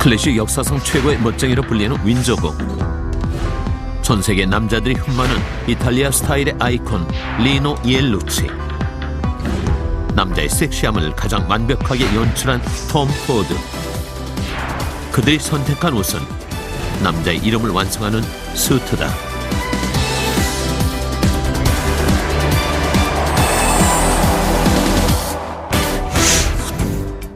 클래식 역사상 최고의 멋쟁이로 불리는 윈저곡. 전 세계 남자들이 흠모하는 이탈리아 스타일의 아이콘 리노 이엘루치. 남자의 섹시함을 가장 완벽하게 연출한 톰 포드. 그들이 선택한 옷은 남자의 이름을 완성하는 수트다.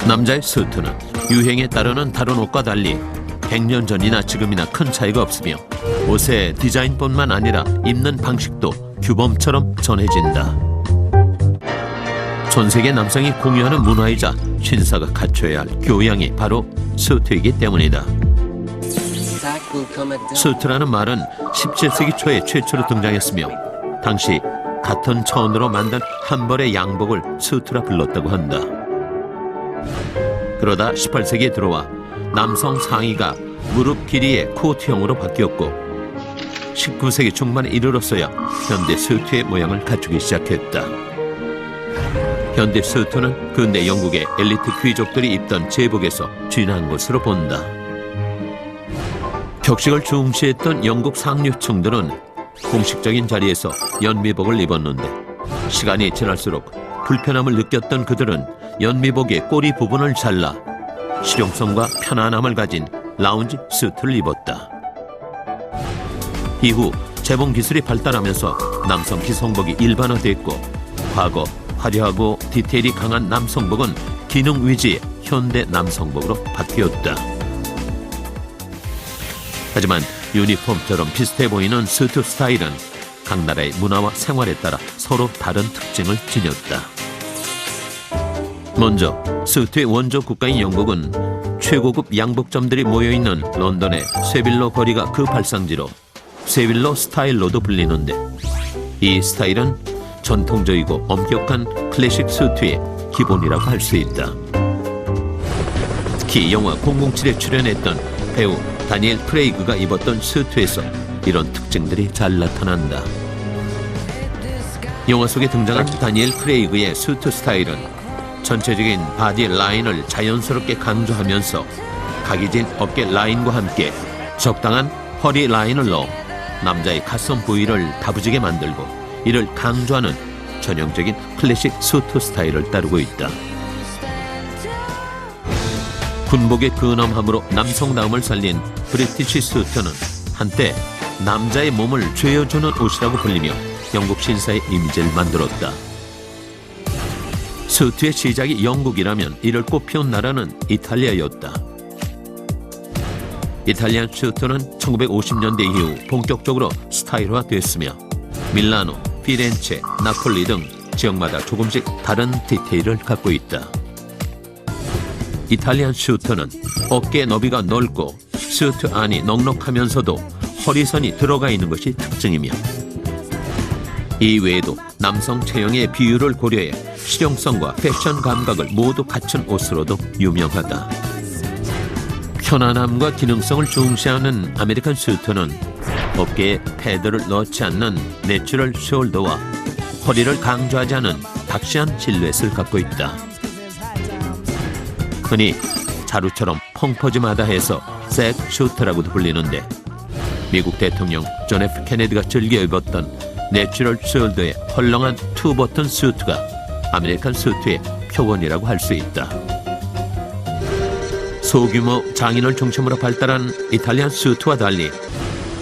남자의 수트는 유행에 따르는 다른 옷과 달리 100년 전이나 지금이나 큰 차이가 없으며 옷의 디자인뿐만 아니라 입는 방식도 규범처럼 전해진다. 전 세계 남성이 공유하는 문화이자 신사가 갖춰야 할 교양이 바로 수트이기 때문이다. 수트라는 말은 17세기 초에 최초로 등장했으며 당시 같은 천으로 만든 한 벌의 양복을 수트라 불렀다고 한다. 그러다 18세기에 들어와 남성 상의가 무릎 길이의 코트형으로 바뀌었고 19세기 중반에 이르렀어야 현대 수트의 모양을 갖추기 시작했다. 현대 수트는 근대 영국의 엘리트 귀족들이 입던 제복에서 진한 것으로 본다. 격식을 중시했던 영국 상류층들은 공식적인 자리에서 연미복을 입었는데 시간이 지날수록 불편함을 느꼈던 그들은 연미복의 꼬리 부분을 잘라 실용성과 편안함을 가진 라운지 수트를 입었다. 이후 재봉 기술이 발달하면서 남성 기성복이 일반화됐고 과거 화려하고 디테일이 강한 남성복은 기능 위주의 현대 남성복으로 바뀌었다. 하지만 유니폼처럼 비슷해 보이는 수트 스타일은 각 나라의 문화와 생활에 따라 서로 다른 특징을 지녔다. 먼저 수트의 원조 국가인 영국은 최고급 양복점들이 모여있는 런던의 쇠빌로 거리가 그 발상지로 쇠빌로 스타일로도 불리는데 이 스타일은 전통적이고 엄격한 클래식 수트의 기본이라고 할 수 있다. 특히 영화 007에 출연했던 배우 다니엘 크레이그가 입었던 수트에서 이런 특징들이 잘 나타난다. 영화 속에 등장한 다니엘 크레이그의 수트 스타일은 전체적인 바디 라인을 자연스럽게 강조하면서 각이진 어깨 라인과 함께 적당한 허리 라인을 넣어 남자의 가슴 부위를 다부지게 만들고 이를 강조하는 전형적인 클래식 수트 스타일을 따르고 있다. 군복의 근엄함으로 남성다움을 살린 브리티시 수트는 한때 남자의 몸을 죄어주는 옷이라고 불리며 영국 신사의 이미지를 만들었다. 수트의 시작이 영국이라면 이를 꽃피운 나라는 이탈리아였다. 이탈리안 수트는 1950년대 이후 본격적으로 스타일화됐으며 밀라노, 피렌체, 나폴리 등 지역마다 조금씩 다른 디테일을 갖고 있다. 이탈리안 수트는 어깨 너비가 넓고 수트 안이 넉넉하면서도 허리선이 들어가 있는 것이 특징이며 이 외에도 남성 체형의 비율을 고려해 실용성과 패션 감각을 모두 갖춘 옷으로도 유명하다. 편안함과 기능성을 중시하는 아메리칸 수트는 어깨에 패드를 넣지 않는 내추럴 숄더와 허리를 강조하지 않은 박시한 실루엣을 갖고 있다. 흔히 자루처럼 펑퍼짐하다 해서 색 슈트라고도 불리는데 미국 대통령 존 F 케네디가 즐겨 입었던 내추럴 숄더의 헐렁한 투버튼 수트가 아메리칸 수트의 표본이라고 할 수 있다. 소규모 장인을 중심으로 발달한 이탈리안 수트와 달리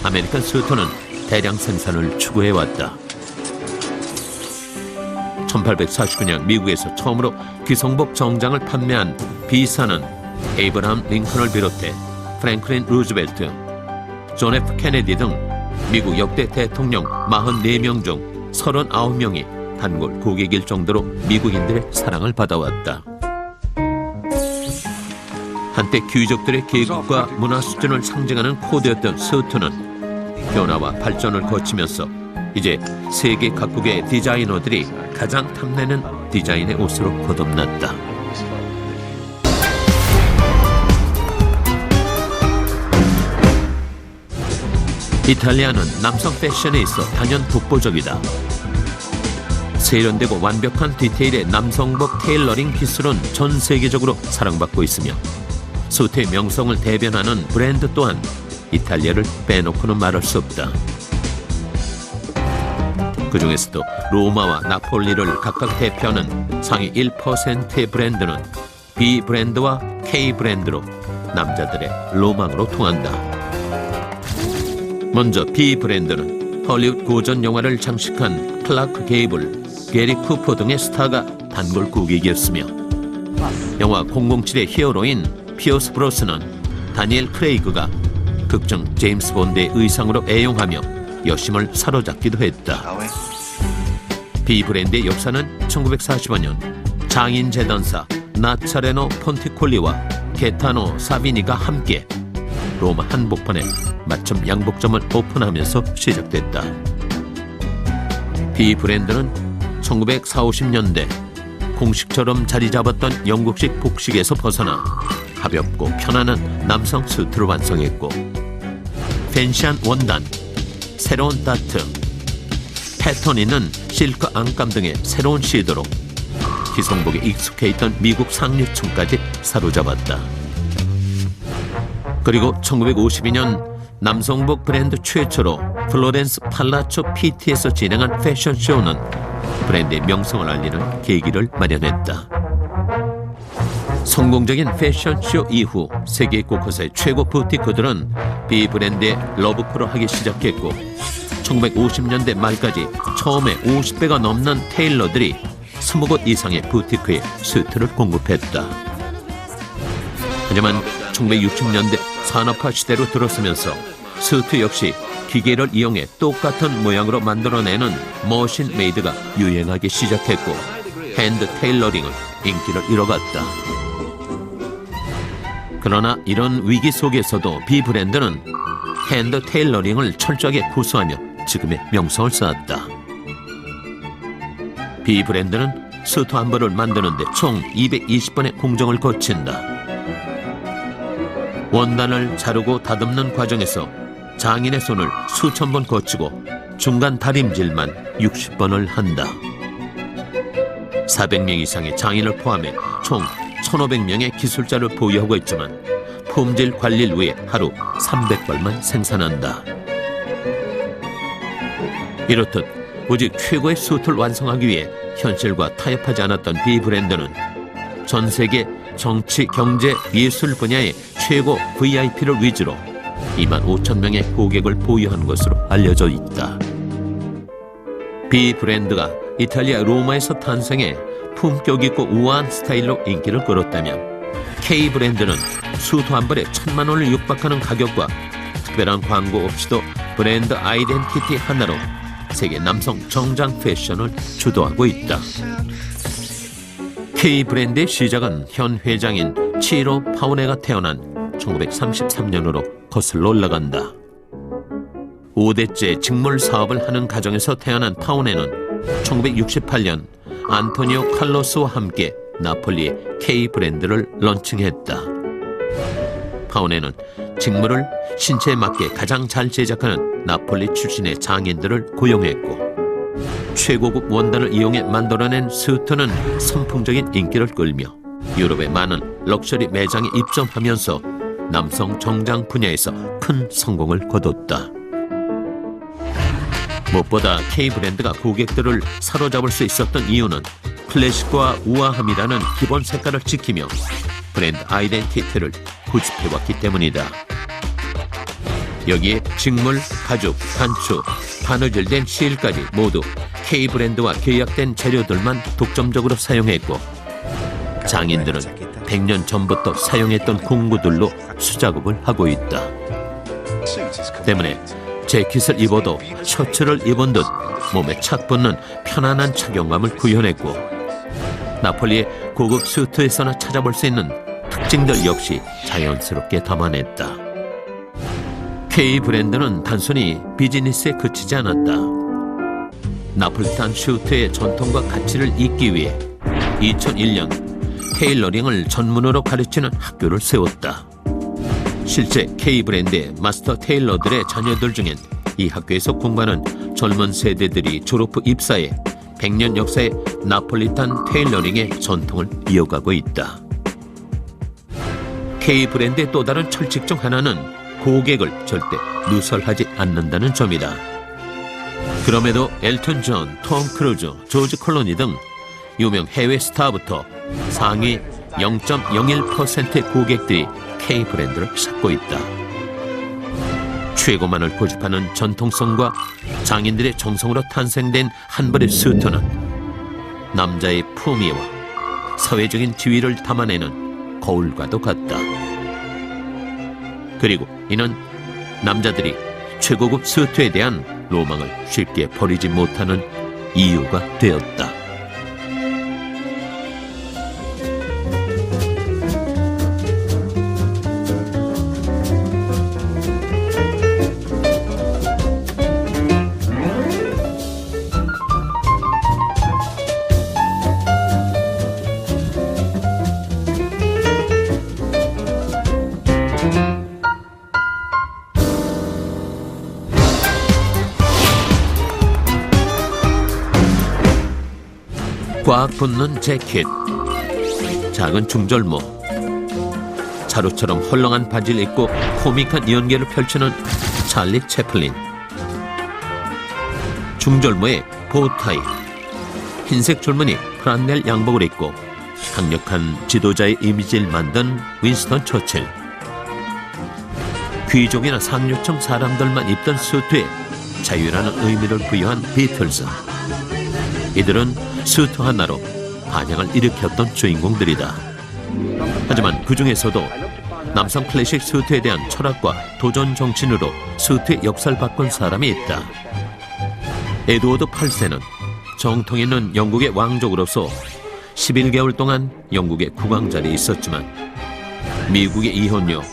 아메리칸 수트는 대량 생산을 추구해왔다. 1849년 미국에서 처음으로 기성복 정장을 판매한 B사는 에이브라함 링컨을 비롯해 프랭클린 루즈벨트, 존 F 케네디 등 미국 역대 대통령 44명 중 39명이 단골 고객일 정도로 미국인들의 사랑을 받아왔다. 한때 귀족들의 계급과 문화 수준을 상징하는 코드였던 수트는 변화와 발전을 거치면서 이제 세계 각국의 디자이너들이 가장 탐내는 디자인의 옷으로 거듭났다. 이탈리아는 남성 패션에 있어 단연 독보적이다. 세련되고 완벽한 디테일의 남성복 테일러링 기술은 전 세계적으로 사랑받고 있으며 수트의 명성을 대변하는 브랜드 또한 이탈리아를 빼놓고는 말할 수 없다. 그 중에서도 로마와 나폴리를 각각 대표하는 상위 1%의 브랜드는 B 브랜드와 K 브랜드로 남자들의 로망으로 통한다. 먼저 B 브랜드는 헐리우드 고전 영화를 장식한 클라크 게이블, 게리 쿠퍼 등의 스타가 단골 고객이었으며 영화 007의 히어로인 피어스 브로스는 다니엘 크레이그가 극중 제임스 본드의 의상으로 애용하며 여심을 사로잡기도 했다. B 브랜드의 역사는 1945년 장인 재단사 나차레노 폰티콜리와 게타노 사비니가 함께 로마 한복판에 맞춤 양복점을 오픈하면서 시작됐다. B 브랜드는 1940~50년대 공식처럼 자리 잡았던 영국식 복식에서 벗어나 가볍고 편안한 남성 수트를 완성했고, 팬시한 원단, 새로운 다트, 패턴 있는 실크 안감 등의 새로운 시도로 기성복에 익숙해 있던 미국 상류층까지 사로잡았다. 그리고 1952년 남성복 브랜드 최초로 플로렌스 팔라초 PT에서 진행한 패션쇼는 브랜드의 명성을 알리는 계기를 마련했다. 성공적인 패션쇼 이후 세계 곳곳의 최고 부티크들은 B 브랜드의 러브콜을 하기 시작했고, 1950년대 말까지 처음에 50배가 넘는 테일러들이 20곳 이상의 부티크에 수트를 공급했다. 하지만 1960년대 산업화 시대로 들어서면서 수트 역시 기계를 이용해 똑같은 모양으로 만들어내는 머신 메이드가 유행하기 시작했고, 핸드 테일러링은 인기를 잃어갔다. 그러나 이런 위기 속에서도 B 브랜드는 핸드 테일러링을 철저하게 고수하며 지금의 명성을 쌓았다. B 브랜드는 수트 한 벌을 만드는데 총 220번의 공정을 거친다. 원단을 자르고 다듬는 과정에서 장인의 손을 수천 번 거치고 중간 다림질만 60번을 한다. 400명 이상의 장인을 포함해 총 1,500명의 기술자를 보유하고 있지만 품질 관리를 위해 하루 300벌만 생산한다. 이렇듯 오직 최고의 수트를 완성하기 위해 현실과 타협하지 않았던 B 브랜드는 전 세계 정치, 경제, 예술 분야의 최고 VIP를 위주로 25,000명의 고객을 보유한 것으로 알려져 있다. B 브랜드가 이탈리아 로마에서 탄생해 품격 있고 우아한 스타일로 인기를 끌었다면, K 브랜드는 수트 한 벌에 1,000만 원을 육박하는 가격과 특별한 광고 없이도 브랜드 아이덴티티 하나로 세계 남성 정장 패션을 주도하고 있다. K 브랜드의 시작은 현 회장인 치로 파오네가 태어난 1933년으로 거슬러 올라간다. 5대째 직물 사업을 하는 가정에서 태어난 파오네는 1968년 안토니오 칼로스와 함께 나폴리의 K 브랜드를 런칭했다. 파오네는 직물을 신체에 맞게 가장 잘 제작하는 나폴리 출신의 장인들을 고용했고, 최고급 원단을 이용해 만들어낸 수트는 선풍적인 인기를 끌며 유럽의 많은 럭셔리 매장에 입점하면서 남성 정장 분야에서 큰 성공을 거뒀다. 무엇보다 K 브랜드가 고객들을 사로잡을 수 있었던 이유는 클래식과 우아함이라는 기본 색깔을 지키며 브랜드 아이덴티티를 고집해왔기 때문이다. 여기에 직물, 가죽, 단추, 바느질된 실까지 모두 K 브랜드와 계약된 재료들만 독점적으로 사용했고, 장인들은 100년 전부터 사용했던 공구들로 수작업을 하고 있다. 때문에 재킷을 입어도 셔츠를 입은 듯 몸에 착 붙는 편안한 착용감을 구현했고, 나폴리의 고급 수트에서나 찾아볼 수 있는 특징들 역시 자연스럽게 담아냈다. K 브랜드는 단순히 비즈니스에 그치지 않았다. 나폴리탄 슈트의 전통과 가치를 잇기 위해 2001년 테일러링을 전문으로 가르치는 학교를 세웠다. 실제 K 브랜드의 마스터 테일러들의 자녀들 중엔 이 학교에서 공부하는 젊은 세대들이 졸업 후 입사해 100년 역사의 나폴리탄 테일러링의 전통을 이어가고 있다. K 브랜드의 또 다른 철칙 중 하나는 고객을 절대 누설하지 않는다는 점이다. 그럼에도 엘튼 존, 톰 크루즈, 조지 클루니 등 유명 해외 스타부터 상위 0.01%의 고객들이 K 브랜드를 찾고 있다. 최고만을 고집하는 전통성과 장인들의 정성으로 탄생된 한 벌의 수트는 남자의 품위와 사회적인 지위를 담아내는 거울과도 같다. 그리고 이는 남자들이 최고급 수트에 대한 로망을 쉽게 버리지 못하는 이유가 되었다. 꽉 붙는 재킷, 작은 중절모, 자루처럼 헐렁한 바지를 입고 코믹한 연기를 펼치는 찰리 채플린, 중절모에 보타이, 흰색 줄무늬 프란넬 양복을 입고 강력한 지도자의 이미지를 만든 윈스턴 처칠, 귀족이나 상류층 사람들만 입던 수트에 자유라는 의미를 부여한 비틀즈. 이들은 수트 하나로 반향을 일으켰던 주인공들이다. 하지만 그 중에서도 남성 클래식 수트에 대한 철학과 도전 정신으로 수트의 역사를 바꾼 사람이 있다. 에드워드 8세는 정통 있는 영국의 왕족으로서 11개월 동안 영국의 국왕자리에 있었지만 미국의 이혼녀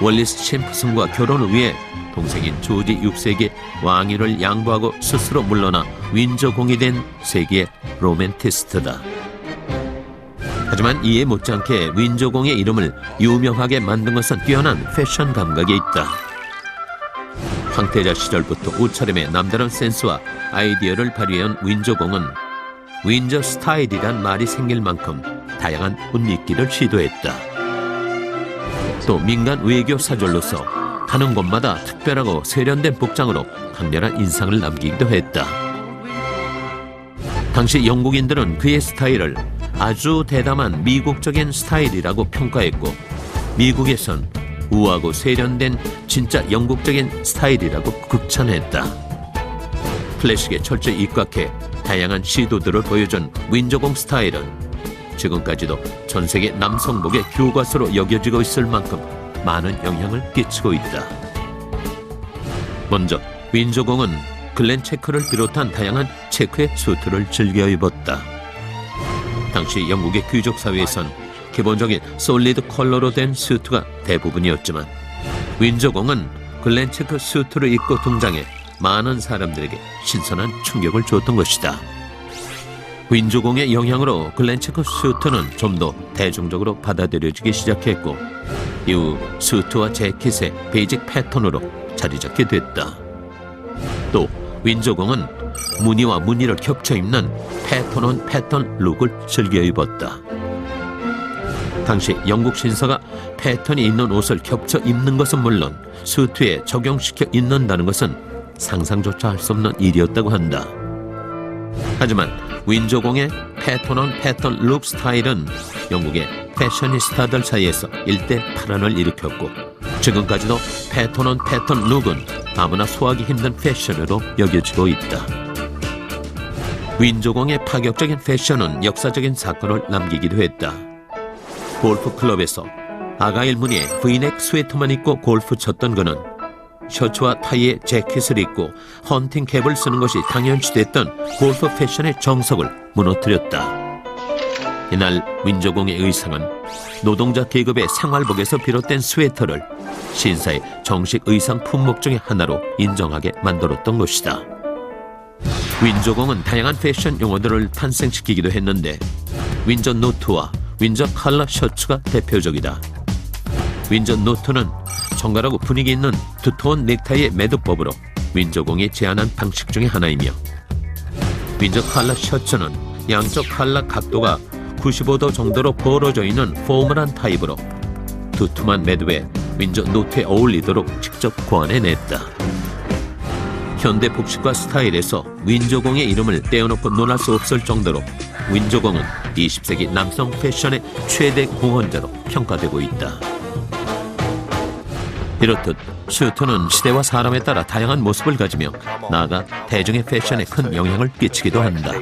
월리스 챔프슨과 결혼을 위해 동생인 조지 6세에게 왕위를 양보하고 스스로 물러나 윈저공이 된 세계의 로맨티스트다. 하지만 이에 못지않게 윈저공의 이름을 유명하게 만든 것은 뛰어난 패션 감각이 있다. 황태자 시절부터 옷차림에 남다른 센스와 아이디어를 발휘해온 윈저공은 윈저 스타일이란 말이 생길 만큼 다양한 옷 입기를 시도했다. 또 민간 외교 사절로서 가는 곳마다 특별하고 세련된 복장으로 강렬한 인상을 남기기도 했다. 당시 영국인들은 그의 스타일을 아주 대담한 미국적인 스타일이라고 평가했고 미국에선 우아하고 세련된 진짜 영국적인 스타일이라고 극찬했다. 클래식에 철저히 입각해 다양한 시도들을 보여준 윈저공 스타일은 지금까지도 전 세계 남성복의 교과서로 여겨지고 있을 만큼 많은 영향을 끼치고 있다. 먼저 윈저공은 글렌 체크를 비롯한 다양한 체크의 수트를 즐겨 입었다. 당시 영국의 귀족 사회에선 기본적인 솔리드 컬러로 된 수트가 대부분이었지만 윈저공은 글렌 체크 수트를 입고 등장해 많은 사람들에게 신선한 충격을 주었던 것이다. 윈저공의 영향으로 글렌 체크 수트는 좀 더 대중적으로 받아들여지기 시작했고 이후 수트와 재킷의 베이직 패턴으로 자리 잡게 됐다. 또 윈저공은 무늬와 무늬를 겹쳐 입는 패턴 온 패턴 룩을 즐겨 입었다. 당시 영국 신사가 패턴이 있는 옷을 겹쳐 입는 것은 물론 수트에 적용시켜 입는다는 것은 상상조차 할 수 없는 일이었다고 한다. 하지만 윈저공의 패턴 온 패턴 룩 스타일은 영국의 패셔니스타들 사이에서 일대 파란을 일으켰고 지금까지도 패턴 온 패턴 룩은 아무나 소화하기 힘든 패션으로 여겨지고 있다. 윈저공의 파격적인 패션은 역사적인 사건을 남기기도 했다. 골프 클럽에서 아가일 무늬의 브이넥 스웨터만 입고 골프 쳤던 그는 셔츠와 타이에 재킷을 입고 헌팅 캡을 쓰는 것이 당연시됐던 골프 패션의 정석을 무너뜨렸다. 이날 윈저공의 의상은 노동자 계급의 생활복에서 비롯된 스웨터를 신사의 정식 의상 품목 중의 하나로 인정하게 만들었던 것이다. 윈저공은 다양한 패션 용어들을 탄생시키기도 했는데 윈저 노트와 윈저 칼라 셔츠가 대표적이다. 윈저 노트는 정갈하고 분위기 있는 두터운 넥타이의 매듭법으로 윈저공이 제안한 방식 중의 하나이며 윈저 칼라 셔츠는 양쪽 칼라 각도가 95도 정도로 벌어져 있는 포멀한 타입으로 두툼한 매듭에 윈저 노트에 어울리도록 직접 고안해냈다. 현대 복식과 스타일에서 윈저공의 이름을 떼어놓고 논할 수 없을 정도로 윈저공은 20세기 남성 패션의 최대 공헌자로 평가되고 있다. 이렇듯 슈트는 시대와 사람에 따라 다양한 모습을 가지며 나아가 대중의 패션에 큰 영향을 끼치기도 한다.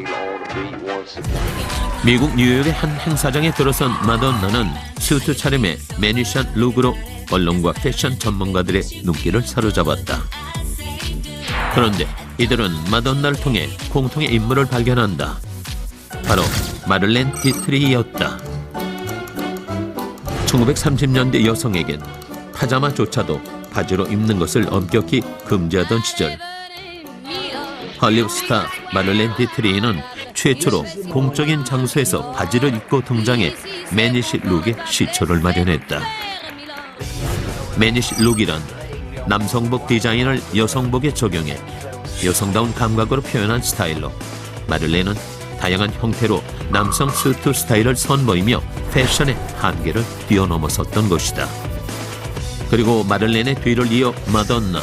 미국 뉴욕의 한 행사장에 들어선 마돈나는 슈트 차림의 매니션 룩으로 언론과 패션 전문가들의 눈길을 사로잡았다. 그런데 이들은 마돈나를 통해 공통의 인물을 발견한다. 바로 마를렌 디트리히였다. 1930년대 여성에겐 파자마조차도 바지로 입는 것을 엄격히 금지하던 시절, 할리우드 스타 마를렌 디트리히는 최초로 공적인 장소에서 바지를 입고 등장해 매니시 룩의 시초를 마련했다. 매니시 룩이란 남성복 디자인을 여성복에 적용해 여성다운 감각으로 표현한 스타일로 마를렌은 다양한 형태로 남성 수트 스타일을 선보이며 패션의 한계를 뛰어넘어섰던 것이다. 그리고 마를렌의 뒤를 이어 마돈나,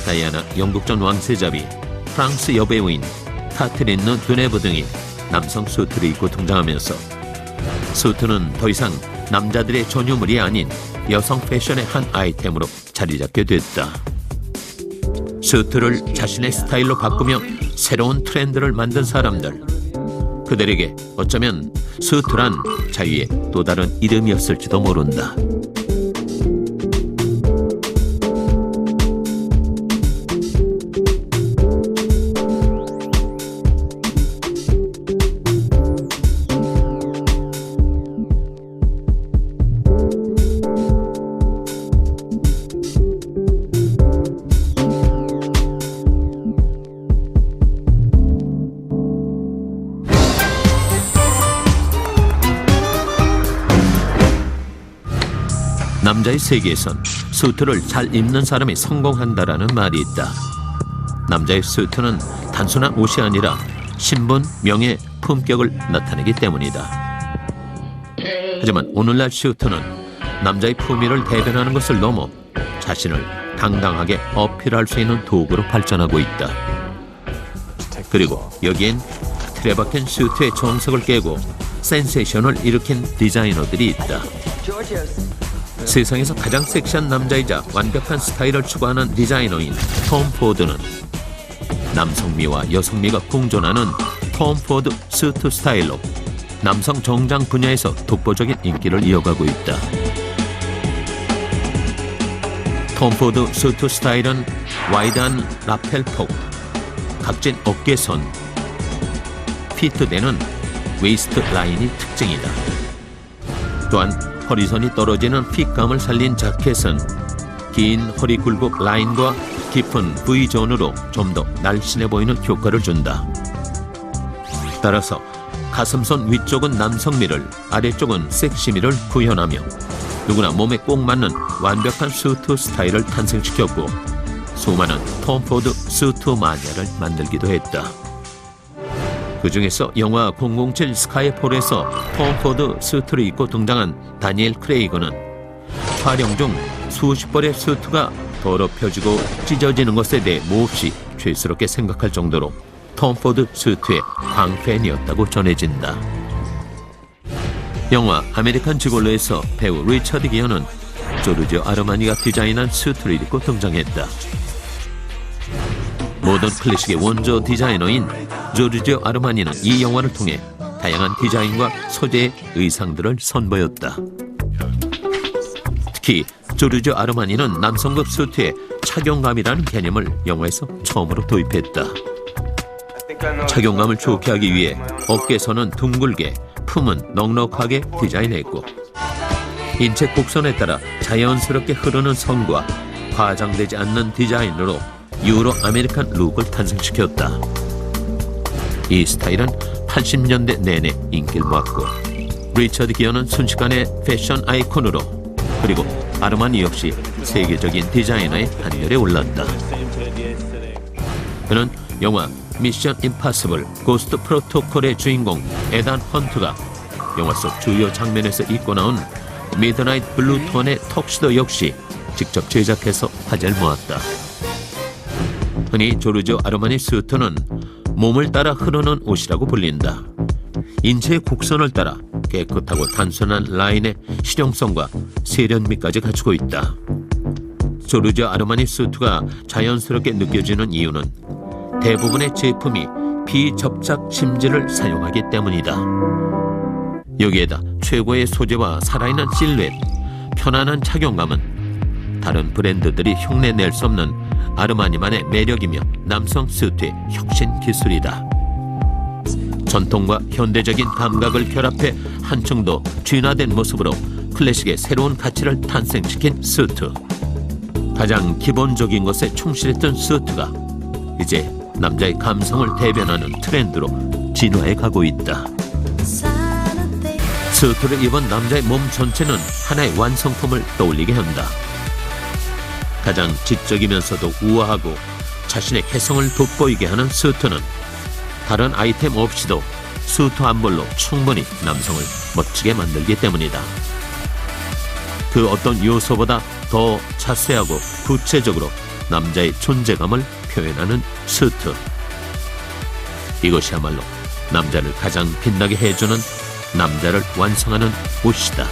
다이아나 영국 전 왕세자비, 프랑스 여배우인 카트린 드네브 등이 남성 수트를 입고 등장하면서 수트는 더 이상 남자들의 전유물이 아닌 여성 패션의 한 아이템으로 자리 잡게 됐다. 수트를 자신의 스타일로 바꾸며 새로운 트렌드를 만든 사람들, 그들에게 어쩌면 수트란 자유의 또 다른 이름이었을지도 모른다. 남자의 세계에선 수트를 잘 입는 사람이 성공한다라는 말이 있다. 남자의 수트는 단순한 옷이 아니라 신분, 명예, 품격을 나타내기 때문이다. 하지만 오늘날 수트는 남자의 품위를 대변하는 것을 넘어 자신을 당당하게 어필할 수 있는 도구로 발전하고 있다. 그리고 여기엔 틀에 박힌 수트의 정석을 깨고 센세이션을 일으킨 디자이너들이 있다. 세상에서 가장 섹시한 남자이자 완벽한 스타일을 추구하는 디자이너인 톰 포드는 남성미와 여성미가 공존하는 톰 포드 수트 스타일로 남성 정장 분야에서 독보적인 인기를 이어가고 있다. 톰 포드 수트 스타일은 와이드한 라펠 폭, 각진 어깨선, 피트되는 웨이스트 라인이 특징이다. 또한 허리선이 떨어지는 핏감을 살린 자켓은 긴 허리 굴곡 라인과 깊은 V존으로 좀 더 날씬해 보이는 효과를 준다. 따라서 가슴선 위쪽은 남성미를, 아래쪽은 섹시미를 구현하며 누구나 몸에 꼭 맞는 완벽한 수트 스타일을 탄생시켰고 수많은 톰 포드 수트 마니아를 만들기도 했다. 그 중에서 영화 007 스카이폴에서 톰 포드 수트를 입고 등장한 다니엘 크레이거는 촬영 중 수십 벌의 수트가 더럽혀지고 찢어지는 것에 대해 몹시 죄스럽게 생각할 정도로 톰 포드 수트의 광팬이었다고 전해진다. 영화 아메리칸 지골로에서 배우 리처드 기어는 조르지오 아르마니가 디자인한 수트를 입고 등장했다. 모던 클래식의 원조 디자이너인 조르지오 아르마니는 이 영화를 통해 다양한 디자인과 소재의 의상들을 선보였다. 특히 조르지오 아르마니는 남성급 수트의 착용감이라는 개념을 영화에서 처음으로 도입했다. 착용감을 좋게 하기 위해 어깨선은 둥글게, 품은 넉넉하게 디자인했고 인체 곡선에 따라 자연스럽게 흐르는 선과 과장되지 않는 디자인으로 유로 아메리칸 룩을 탄생시켰다. 이 스타일은 80년대 내내 인기를 모았고 리처드 기어는 순식간에 패션 아이콘으로, 그리고 아르마니 역시 세계적인 디자이너의 단열에 올랐다. 그는 영화 미션 임파서블 고스트 프로토콜의 주인공 에단 헌트가 영화 속 주요 장면에서 입고 나온 미드나잇 블루 톤의 턱시도 역시 직접 제작해서 화제를 모았다. 흔히 조르지오 아르마니 스우트는 몸을 따라 흐르는 옷이라고 불린다. 인체의 곡선을 따라 깨끗하고 단순한 라인의 실용성과 세련미까지 갖추고 있다. 조르지오 아르마니 스우트가 자연스럽게 느껴지는 이유는 대부분의 제품이 비접착 심지를 사용하기 때문이다. 여기에다 최고의 소재와 살아있는 실루엣, 편안한 착용감은 다른 브랜드들이 흉내낼 수 없는 아르마니만의 매력이며 남성 스우트의 혁신 기술이다. 전통과 현대적인 감각을 결합해 한층 더 진화된 모습으로 클래식의 새로운 가치를 탄생시킨 스우트. 가장 기본적인 것에 충실했던 스우트가 이제 남자의 감성을 대변하는 트렌드로 진화해 가고 있다. 스우트를 입은 남자의 몸 전체는 하나의 완성품을 떠올리게 한다. 가장 지적이면서도 우아하고 자신의 개성을 돋보이게 하는 스우트는 다른 아이템 없이도 스우트 한 벌로 충분히 남성을 멋지게 만들기 때문이다. 그 어떤 요소보다 더 자세하고 구체적으로 남자의 존재감을 표현하는 스우트. 이것이야말로 남자를 가장 빛나게 해주는 남자를 완성하는 옷이다.